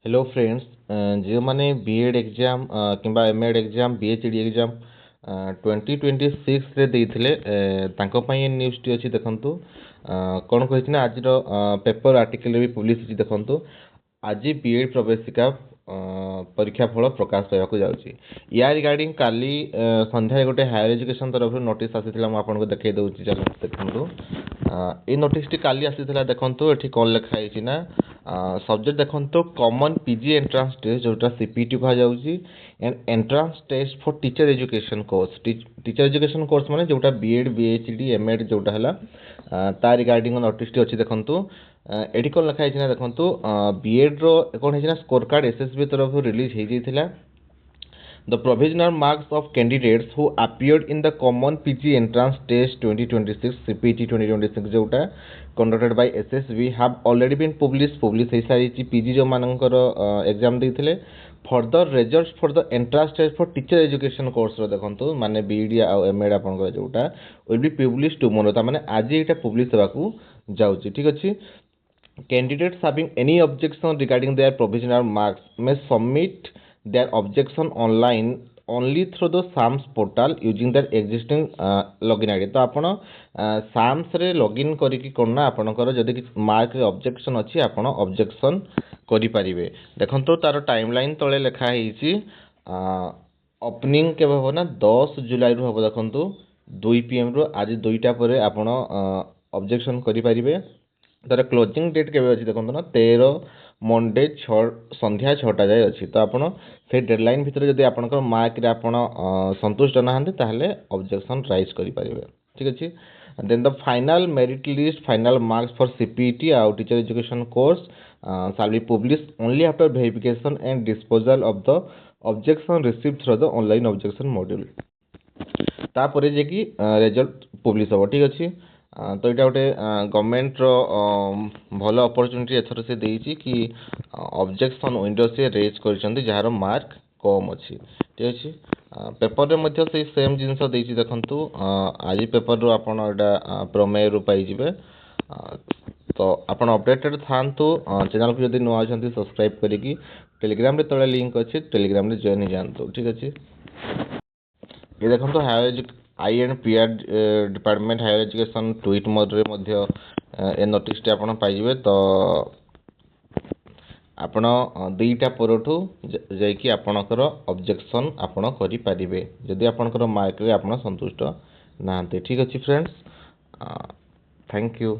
Hello friends, जो मैंने BEd exam किंबा एमएड एग्जाम बीएचडी एग्जाम 2026 रे देइथिले तांको पई ये न्यूज़ टी अछि देखंतु कोन कहिछि ना आज पेपर आर्टिकल भी पब्लिश अछि देखंतु आज बीएड प्रवेशिका परीक्षा फल प्रकाश पाइबाकू जाउछि या रिगार्डिंग काली संध्या गोटे हायर एजुकेशन तरफ नोटिस आसीथिला म आपनको देखै दउछि देखंतु ए नोटिस टी काली आसीथिला देखंतु एठी कोन लेखा आइछि ना सब्जेक्ट देखंतु कॉमन पीजी एंट्रांस टेस्ट जोटा सीपीटी कहा जाउछि and entrance test for teacher education course teacher education course माने जोटा बीएड बीएचडी एमएड जोटा हला ता रिगार्डिंग नोटिस टी अछि देखंतु एठी कोन लेखा आइछि ना देखंतु बीएड रो कोन आइछि ना स्कोर कार्ड एसएसबी तरफ रिलीज हे जैथिला The provisional marks of candidates who appeared in the Common PG Entrance Test 2026 CPT 2026 जोटा conducted by SSB have already been published हे सारी PG जो मानकर exam देइथिले further results for the entrance test for teacher education course रो देखंतु माने BD आ MEd आपनकर जोटा will be published tomorrow ता माने आज एटा पब्लिश हेबाकू जाउची ठीक अछि candidates having any objection regarding their provisional marks may submit their objection online only through the SAMS portal using their existing login ID तो आपण SAMS रे लॉगिन करिकि कोना आपनकर जदि मार्क रे ऑब्जेक्शन अछि आपण ऑब्जेक्शन करि परिबे देखंतो तार टाइमलाइन तळे लेखा हेछि ओपनिंग केबे हो ना 10 जुलाई रो हो देखंतो 2 पीएम रो आज 2टा परे आपण ऑब्जेक्शन करि परिबे तार क्लोजिंग डेट केबे अछि देखंतो ना 13 मंडे संध्या 6टा जाय अछि तो आपण से डेडलाइन भितर जदि आपनकर मार्क रे आपण संतुष्ट नहांते ताहले ऑब्जेक्शन राइज करि परिबे ठीक अछि then the final merit list final marks for CPT out teacher education course shall be published only after verification and disposal of the objection received through the online objection module तापरे जे कि result publish हो ठीक अछि तो এটা गोटे government रो भलो opportunity एथर से देइछि कि ऑब्जेक्शन विंडो से रेज करछन्ती जहार मार्क कम अछि ठीक अछि पेपर रे मध्ये से सेम जिंस देइछि देखंतु आज पेपर रो आपण एटा प्रमेय रो पाइ जिवे तो आपण अपडेटेड थांतु चैनल को यदि नुआ छन्ती सब्सक्राइब करिकि टेलीग्राम रे तळे लिंक अछि टेलीग्राम रे जॉइन जानतो ठीक अछि ये देखंतु higher I and PR department higher education tweet mode रे मध्ये ए नोटिस टे आपण पाइबे तो आपण दुईटा परठू जायकि आपणकर ऑब्जेक्शन आपण करि परिबे जदि आपणकर मार्क रे आपण संतुष्ट नाहंते ठीक अछि फ्रेंड्स थैंक यू।